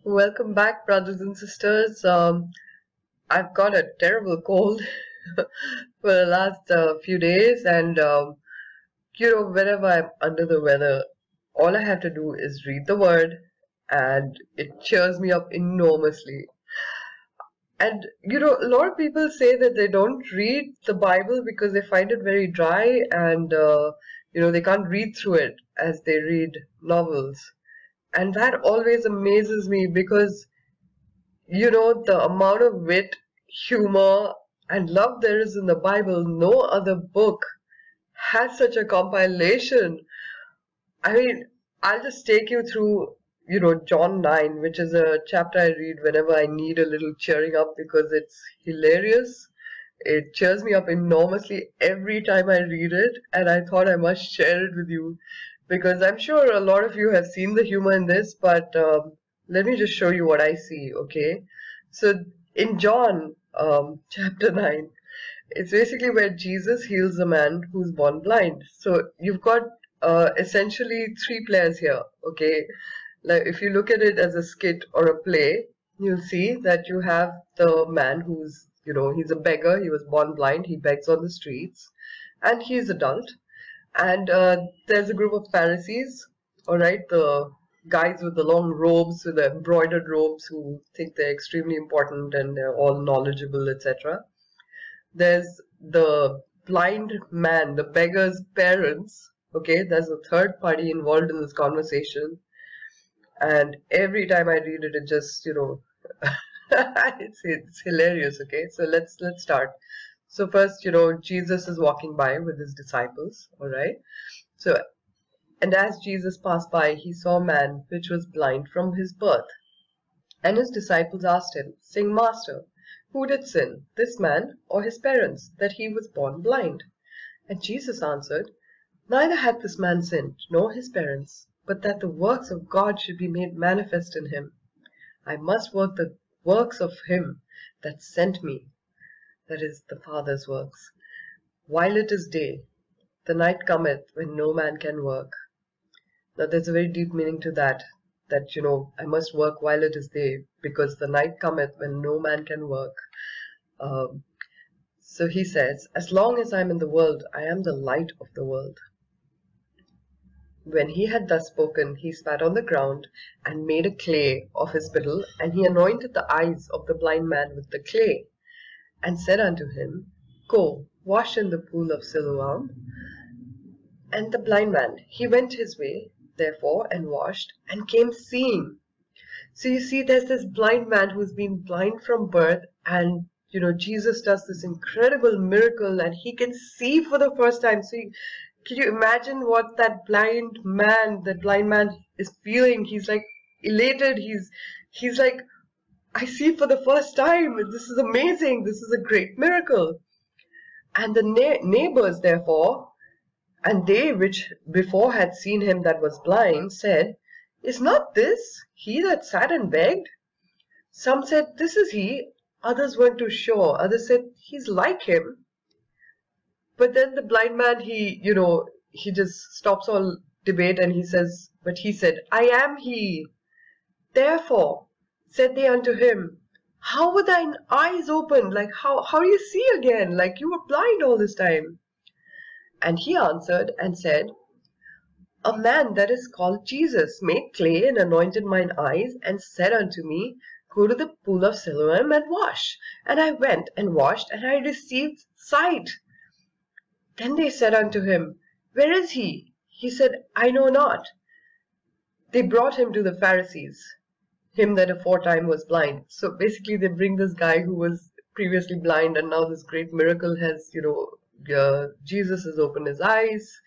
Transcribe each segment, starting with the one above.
Welcome back, brothers and sisters. I've got a terrible cold for the last few days, and whenever I'm under the weather, all I have to do is read the word, and it cheers me up enormously. And a lot of people say that they don't read the Bible because they find it very dry, and they can't read through it as they read novels. And that always amazes me because the amount of wit, humor, and love there is in the Bible, no other book has such a compilation. I mean, I'll just take you through, John 9, which is a chapter I read whenever I need a little cheering up because it's hilarious. It cheers me up enormously every time I read it, and I thought I must share it with you because I'm sure a lot of you have seen the humor in this, but let me just show you what I see, okay? So in John chapter 9, it's basically where Jesus heals a man who's born blind. So you've got essentially three players here, okay? Like if you look at it as a skit or a play, you'll see that you have the man who's, he's a beggar, he was born blind, he begs on the streets, and he's adult. And there's a group of Pharisees, all right, the guys with the long robes, with the embroidered robes, who think they're extremely important and they're all knowledgeable, etc. There's the blind man, the beggar's parents, okay, there's a third party involved in this conversation. And every time I read it, it just, it's hilarious, okay? So let's start. So first, Jesus is walking by with his disciples, all right? So, and as Jesus passed by, he saw a man which was blind from his birth. And his disciples asked him, saying, Master, who did sin, this man or his parents, that he was born blind? And Jesus answered, Neither hath this man sinned, nor his parents, but that the works of God should be made manifest in him. I must work the works of him that sent me, that is, the Father's works. While it is day, the night cometh when no man can work. Now there's a very deep meaning to that, I must work while it is day, because the night cometh when no man can work. So he says, as long as I am in the world, I am the light of the world. When he had thus spoken, he spat on the ground and made a clay of his spittle, and he anointed the eyes of the blind man with the clay, and said unto him, Go, wash in the pool of Siloam. And the blind man, he went his way, therefore, and washed, and came seeing. So you see, there's this blind man who's been blind from birth, and Jesus does this incredible miracle, and he can see for the first time. So can you imagine what that blind man is feeling? He's like elated. He's like, I see for the first time. This is amazing. This is a great miracle. And the neighbors, therefore, and they which before had seen him that was blind, said, Is not this he that sat and begged? Some said, This is he. Others weren't too sure. Others said, He's like him. But then the blind man, he just stops all debate and he says, But he said, I am he. Therefore said they unto him, How were thine eyes opened? Like, how do you see again? Like, you were blind all this time. And he answered and said, A man that is called Jesus made clay and anointed mine eyes, and said unto me, Go to the pool of Siloam and wash. And I went and washed, and I received sight. Then they said unto him, Where is he? He said, I know not. They brought him to the Pharisees, him that aforetime was blind. So basically they bring this guy who was previously blind, and now this great miracle has, Jesus has opened his eyes,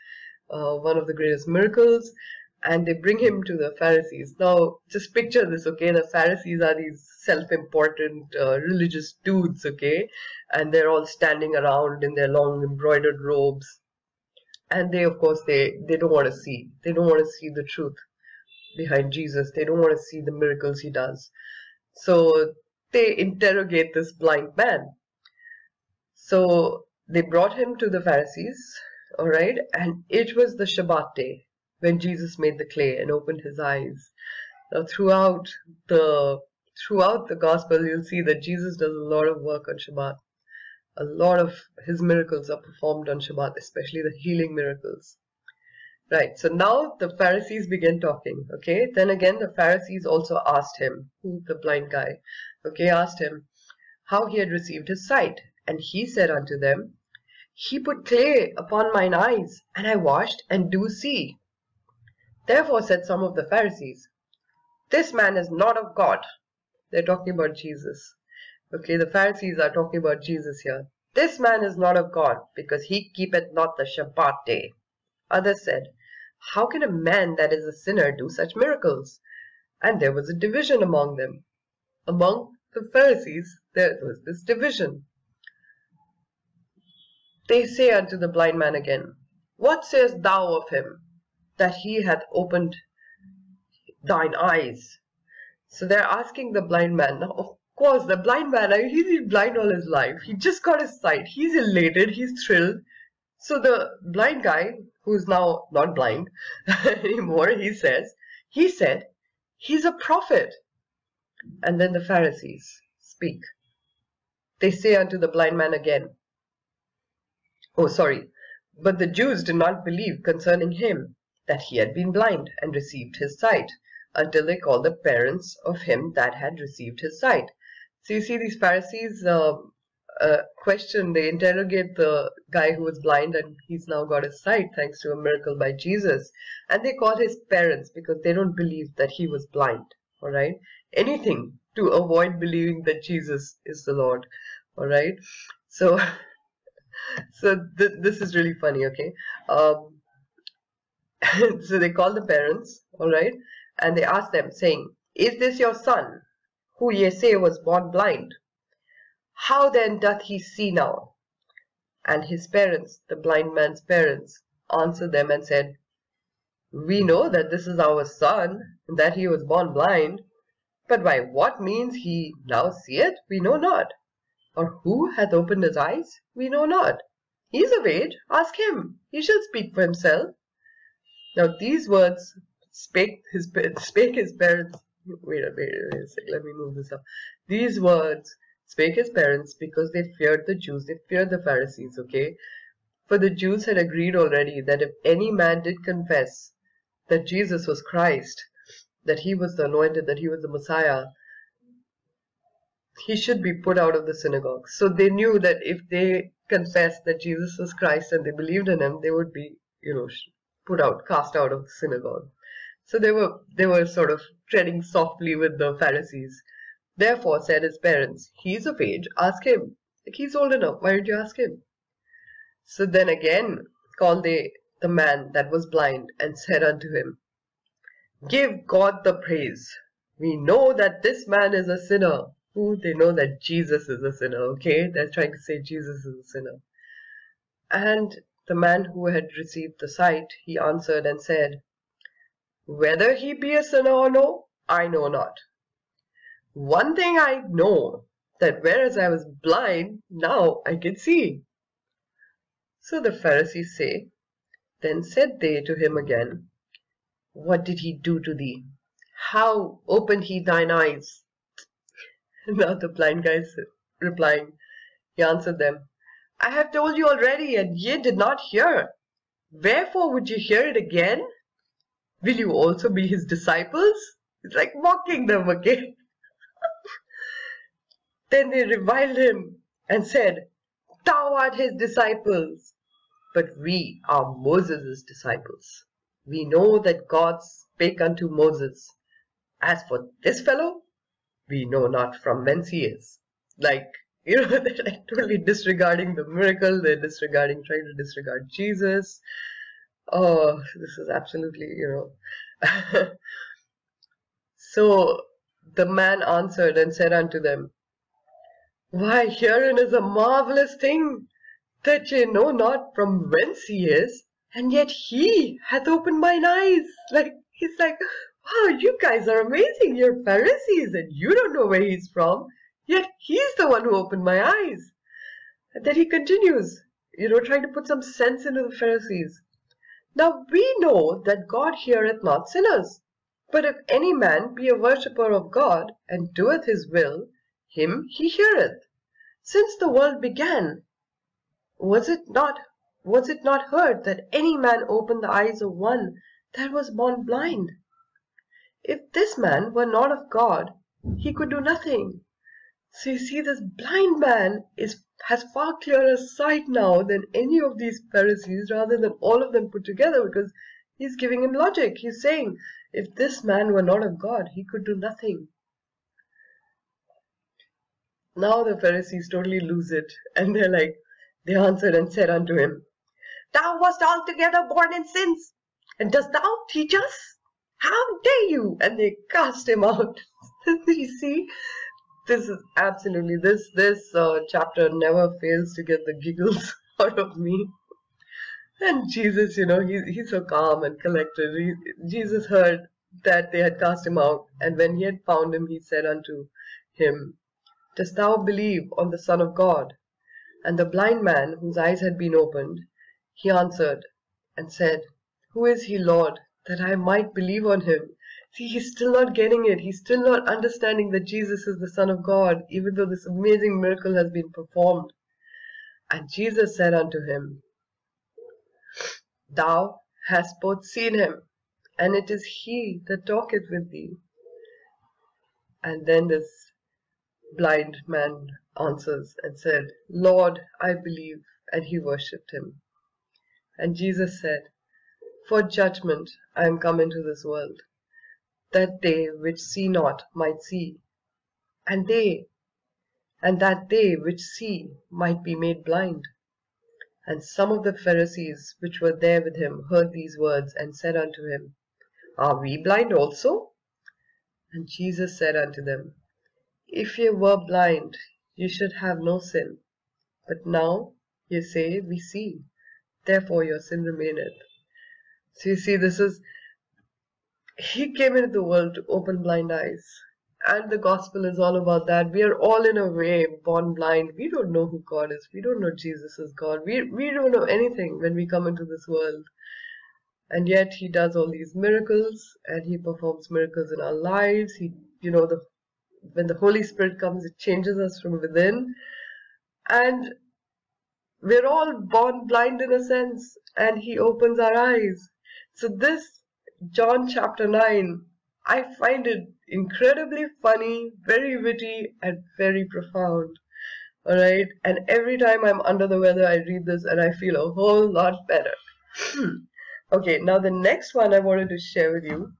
one of the greatest miracles, and they bring him to the Pharisees. Now, just picture this, okay? The Pharisees are these self-important religious dudes, okay? And they're all standing around in their long embroidered robes. And they, of course, they don't want to see. They don't want to see the truth behind Jesus. They don't want to see the miracles he does. So they interrogate this blind man. So they brought him to the Pharisees, all right? And it was the Shabbat day when Jesus made the clay and opened his eyes. Now, throughout throughout the gospel, you'll see that Jesus does a lot of work on Shabbat. A lot of his miracles are performed on Shabbat, especially the healing miracles. Right, so now the Pharisees began talking, okay? Then again, the Pharisees also asked him, the blind guy, okay, asked him how he had received his sight. And he said unto them, He put clay upon mine eyes, and I washed, and do see. Therefore said some of the Pharisees, This man is not of God. They're talking about Jesus. Okay, the Pharisees are talking about Jesus here. This man is not of God, because he keepeth not the Shabbat day. Others said, How can a man that is a sinner do such miracles? And there was a division among them. Among the Pharisees, there was this division. They say unto the blind man again, What sayest thou of him, that he hath opened thine eyes? So they're asking the blind man. Now, of course, the blind man, he's been blind all his life. He just got his sight. He's elated. He's thrilled. So the blind guy, who's now not blind anymore, he said, he's a prophet. And then the Pharisees speak. They say unto the blind man again, but the Jews did not believe concerning him that he had been blind and received his sight, until they called the parents of him that had received his sight. So you see these Pharisees question, they interrogate the guy who was blind and he's now got his sight thanks to a miracle by Jesus. And they call his parents because they don't believe that he was blind. Alright? Anything to avoid believing that Jesus is the Lord. Alright? So this is really funny, okay? So they call the parents, alright? And they ask them, saying, Is this your son, who ye say was born blind? How then doth he see now? And his parents, the blind man's parents, answered them and said, We know that this is our son, and that he was born blind, but by what means he now seeth, we know not. Or who hath opened his eyes, we know not. He is of age, ask him, he shall speak for himself. Now these words spake his parents. Wait a sec, let me move this up. These words spake his parents because they feared the Jews, they feared the Pharisees, okay? For the Jews had agreed already that if any man did confess that Jesus was Christ, that he was the anointed, that he was the Messiah, he should be put out of the synagogue. So they knew that if they confessed that Jesus was Christ and they believed in him, they would be, cast out of the synagogue. So they were sort of treading softly with the Pharisees. Therefore said his parents, He is of age, ask him. Like, he's old enough, why did you ask him? So then again called they the man that was blind, and said unto him, Give God the praise. We know that this man is a sinner. They know that Jesus is a sinner, okay? They're trying to say Jesus is a sinner. And the man who had received the sight, he answered and said, Whether he be a sinner or no, I know not. One thing I know, that whereas I was blind, now I can see. So the Pharisees say, Then said they to him again, What did he do to thee? How opened he thine eyes? Now the blind guy is replying, he answered them, I have told you already, and ye did not hear. Wherefore would ye hear it again? Will you also be his disciples? It's like mocking them, okay? Then they reviled him and said, Thou art his disciples, but we are Moses' disciples. We know that God spake unto Moses. As for this fellow, we know not from whence he is. Like, they're like totally disregarding the miracle. They're trying to disregard Jesus. Oh, this is absolutely, So the man answered and said unto them, Why, herein is a marvelous thing, that ye know not from whence he is, and yet he hath opened mine eyes. Like, he's like, wow, you guys are amazing. You're Pharisees and you don't know where he's from. Yet he's the one who opened my eyes. And then he continues, trying to put some sense into the Pharisees. Now we know that God heareth not sinners, But if any man be a worshipper of God, and doeth his will, him he heareth. Since the world began, was it not heard that any man opened the eyes of one that was born blind? If this man were not of God, he could do nothing. So you see, this blind man has far clearer sight now than any of these Pharisees, rather than all of them put together, because he's giving him logic. He's saying, if this man were not of God, he could do nothing. Now the Pharisees totally lose it, and they answered and said unto him, Thou wast altogether born in sins, and dost thou teach us? How dare you? And they cast him out. You see, this is absolutely, this chapter never fails to get the giggles out of me. And Jesus, he's so calm and collected. Jesus heard that they had cast him out, and when he had found him, he said unto him, Dost thou believe on the Son of God? And the blind man, whose eyes had been opened, he answered and said, Who is he, Lord, that I might believe on him? See, he's still not getting it. He's still not understanding that Jesus is the Son of God, even though this amazing miracle has been performed. And Jesus said unto him, Thou hast both seen him, and it is he that talketh with thee. And then this blind man answers and said, Lord, I believe. And he worshipped him. And Jesus said, For judgment I am come into this world, that they which see not might see, and that they which see might be made blind. And some of the Pharisees which were there with him heard these words, and said unto him, Are we blind also? And Jesus said unto them, If ye were blind, ye should have no sin. But now ye say, We see, therefore your sin remaineth. So you see, he came into the world to open blind eyes. And the gospel is all about that. We are all in a way born blind. We don't know who God is. We don't know Jesus is God. We don't know anything when we come into this world. And yet he does all these miracles, and he performs miracles in our lives. When the Holy Spirit comes, it changes us from within. And we're all born blind in a sense, and he opens our eyes. So this John chapter 9, I find it incredibly funny, very witty, and very profound. Alright? And every time I'm under the weather, I read this and I feel a whole lot better. Okay, now the next one I wanted to share with you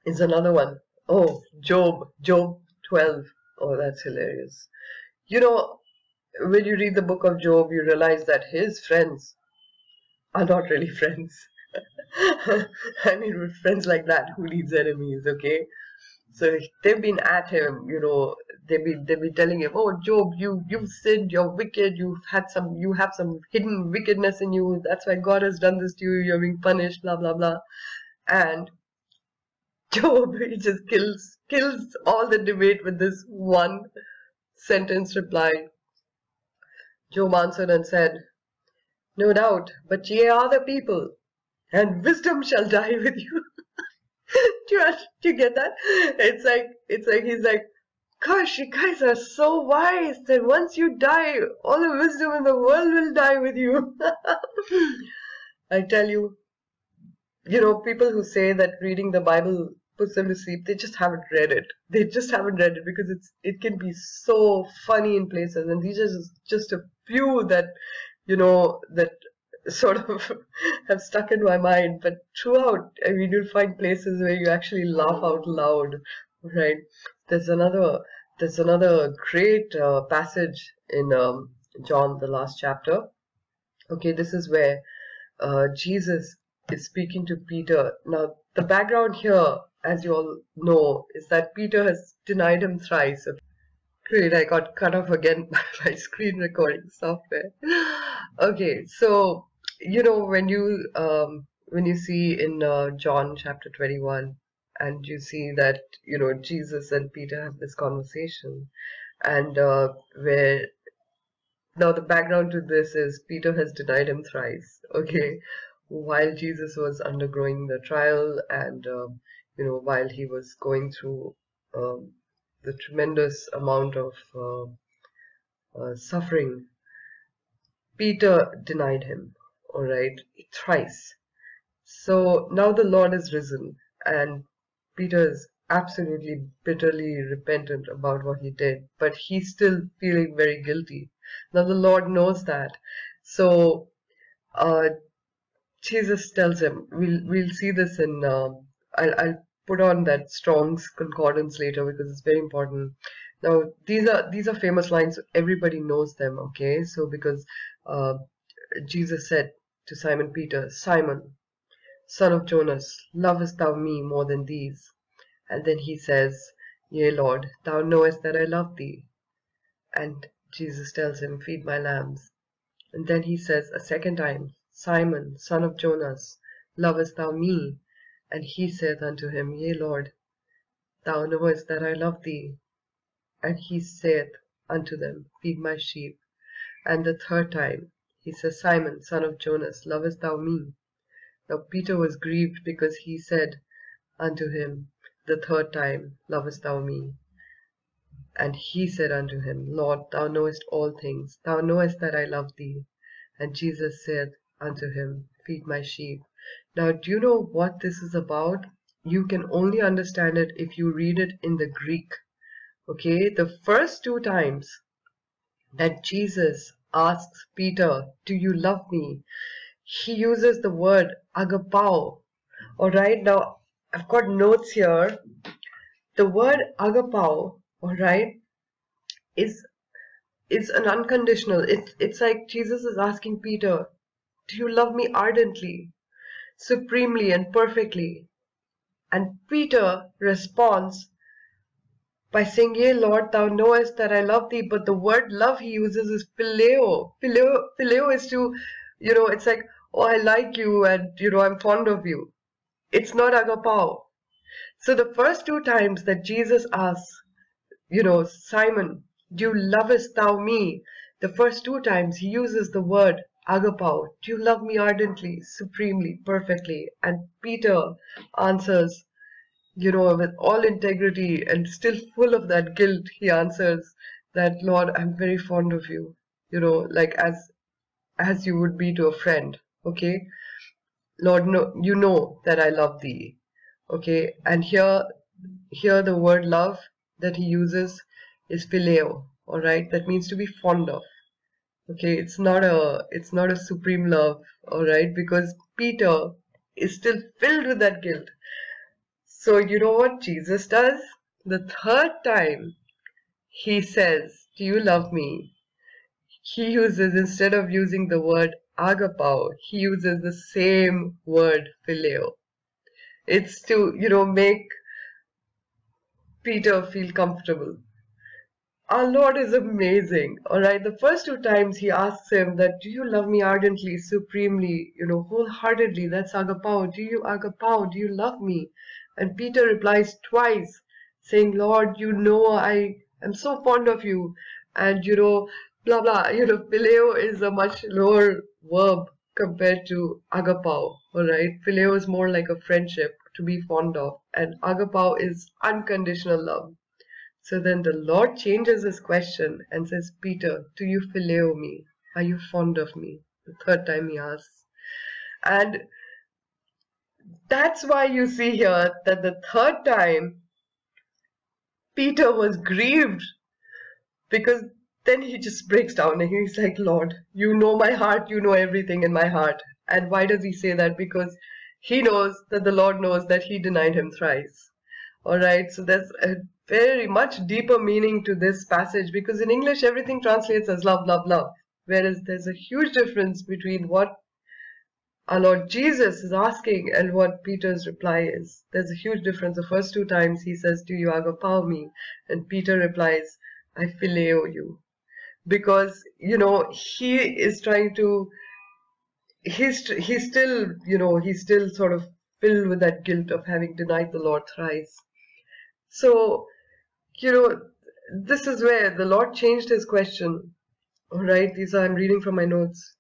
is another one. Oh, Job 12. Oh, that's hilarious. When you read the book of Job, you realize that his friends are not really friends. I mean, with friends like that, who needs enemies, okay? So they've been at him, they've been telling him, oh, Job, you've sinned, you're wicked, you have some hidden wickedness in you, that's why God has done this to you, you're being punished, blah, blah, blah. And Job, he just kills all the debate with this one sentence reply. Job answered and said, No doubt, but ye are the people, and wisdom shall die with you. do you get that? It's like he's like, gosh, you guys are so wise that once you die, all the wisdom in the world will die with you. I tell you, people who say that reading the Bible puts them to sleep, they just haven't read it. They just haven't read it because it can be so funny in places, and these are just a few that that sort of have stuck in my mind. But throughout, I mean, you'll find places where you actually laugh out loud, right? There's another great passage in John, the last chapter. Okay, this is where Jesus is speaking to Peter. Now, the background here, as you all know, is that Peter has denied him thrice. Great, I got cut off again by my screen recording software. Okay, so when you see in John chapter 21, and you see that Jesus and Peter have this conversation, and where now the background to this is Peter has denied him thrice. Okay, while Jesus was undergoing the trial, and while he was going through the tremendous amount of suffering, Peter denied him, all right, thrice. So now the Lord is risen, and Peter is absolutely bitterly repentant about what he did, but he's still feeling very guilty. Now the Lord knows that. So uh, Jesus tells him, we'll see this in, I'll put on that Strong's Concordance later because it's very important. Now these are famous lines, so everybody knows them, okay? So because uh, Jesus said to Simon Peter, Simon, son of Jonas, lovest thou me more than these? And then he says, Yea, Lord, thou knowest that I love thee. And Jesus tells him, Feed my lambs. And then he says a second time, Simon, son of Jonas, lovest thou me? And he saith unto him, Yea, Lord, thou knowest that I love thee. And he saith unto them, Feed my sheep. And the third time he says, Simon, son of Jonas, lovest thou me? Now Peter was grieved because he said unto him the third time, Lovest thou me? And he said unto him, Lord, thou knowest all things, thou knowest that I love thee. And Jesus said unto him, Feed my sheep. Now, do you know what this is about? You can only understand it if you read it in the Greek. Okay, the first two times that Jesus asks Peter, Do you love me? He uses the word agapao. Alright, now I've got notes here. The word agapao, alright, is an unconditional. It's like Jesus is asking Peter, do you love me ardently, supremely and perfectly? And Peter responds by saying, Yea, Lord, thou knowest that I love thee. But the word love he uses is phileo. Phileo is to, it's like, oh, I like you and, I'm fond of you. It's not agapao. So the first two times that Jesus asks, Simon, do lovest thou me? The first two times he uses the word agapao. Do you love me ardently, supremely, perfectly? And Peter answers, with all integrity and still full of that guilt, he answers that, Lord, I'm very fond of you, like as you would be to a friend, okay? Lord, no, you know that I love thee, okay? And here the word love that he uses is phileo, all right? That means to be fond of, okay? It's not a supreme love, all right? Because Peter is still filled with that guilt. So you know what Jesus does? The third time he says, do you love me? He uses, instead of using the word agapao, he uses the same word phileo. It's to, make Peter feel comfortable. Our Lord is amazing, alright? The first two times he asks him that, do you love me ardently, supremely, wholeheartedly? That's agapao. Do you love me? And Peter replies twice, saying, Lord, I am so fond of you. And, blah, blah, phileo is a much lower verb compared to agapao, alright? Phileo is more like a friendship, to be fond of. And agapao is unconditional love. So then the Lord changes his question and says, Peter, do you phileo me? Are you fond of me? The third time he asks. And that's why you see here that the third time Peter was grieved, because then he just breaks down and he's like, Lord, you know my heart, you know everything in my heart. And why does he say that? Because he knows that the Lord knows that he denied him thrice. Alright, so there's a very much deeper meaning to this passage, because in English everything translates as love, love, love. Whereas there's a huge difference between what our Lord Jesus is asking and what Peter's reply is. There's a huge difference. The first two times he says, do you agapao me? And Peter replies, I phileo you. Because, he is trying to, he's still sort of filled with that guilt of having denied the Lord thrice. So, this is where the Lord changed his question. Alright, I'm reading from my notes.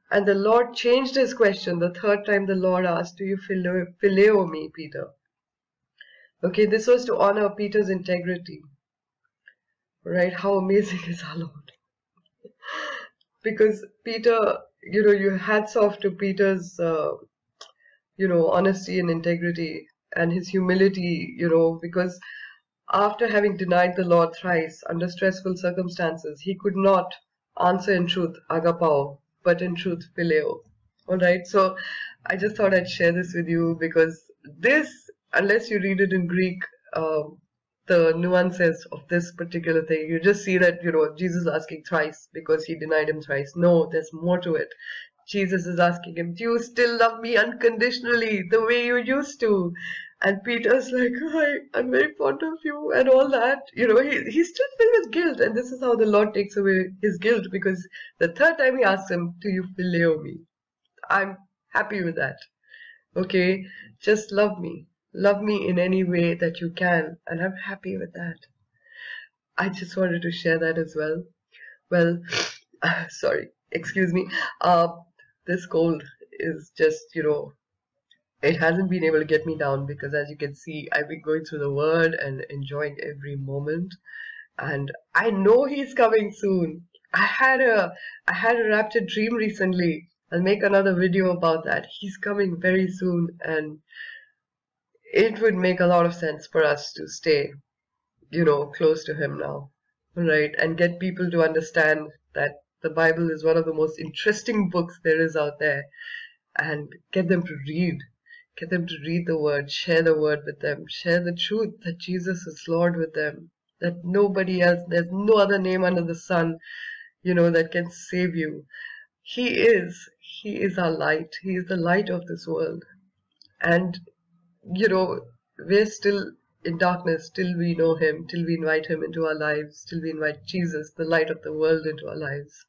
And the Lord changed his question. The third time the Lord asked, do you phileo me, Peter? Okay, this was to honor Peter's integrity, right? How amazing is our Lord? Because Peter, you hats off to Peter's, honesty and integrity and his humility, because after having denied the Lord thrice under stressful circumstances, he could not answer in truth agapao, but in truth phileo. All right, so I just thought I'd share this with you because this, unless you read it in Greek, the nuances of this particular thing, you just see that, Jesus asking thrice because he denied him thrice. No, there's more to it. Jesus is asking him, do you still love me unconditionally the way you used to? And Peter's like, I'm very fond of you and all that. He's still filled with guilt. And this is how the Lord takes away his guilt, because the third time he asks him, do you phileo me? I'm happy with that. Okay, just love me. Love me in any way that you can. And I'm happy with that. I just wanted to share that as well. Well, sorry, excuse me. This cold is just, it hasn't been able to get me down, because as you can see, I've been going through the word and enjoying every moment. And I know he's coming soon. I had a rapture dream recently. I'll make another video about that. He's coming very soon, and it would make a lot of sense for us to stay, close to him now, right? And get people to understand that the Bible is one of the most interesting books there is out there, and get them to read. Get them to read the word, share the word with them, share the truth that Jesus is Lord with them, that nobody else, there's no other name under the sun, that can save you. He is our light. He is the light of this world. And, we're still in darkness till we know him, till we invite him into our lives, till we invite Jesus, the light of the world, into our lives.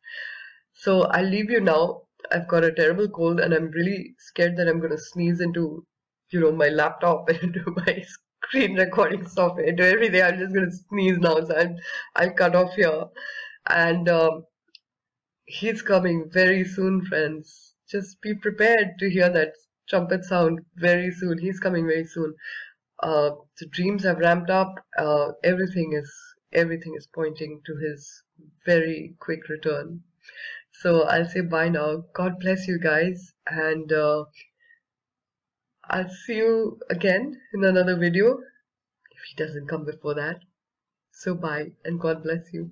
So I'll leave you now. I've got a terrible cold and I'm really scared that I'm going to sneeze into, my laptop and into my screen recording software, into everything. I'm just going to sneeze now. So I'll cut off here. And he's coming very soon, friends. Just be prepared to hear that trumpet sound very soon. He's coming very soon. The dreams have ramped up. Everything is pointing to his very quick return. So I'll say bye now. God bless you guys, and I'll see you again in another video if he doesn't come before that. So bye, and God bless you.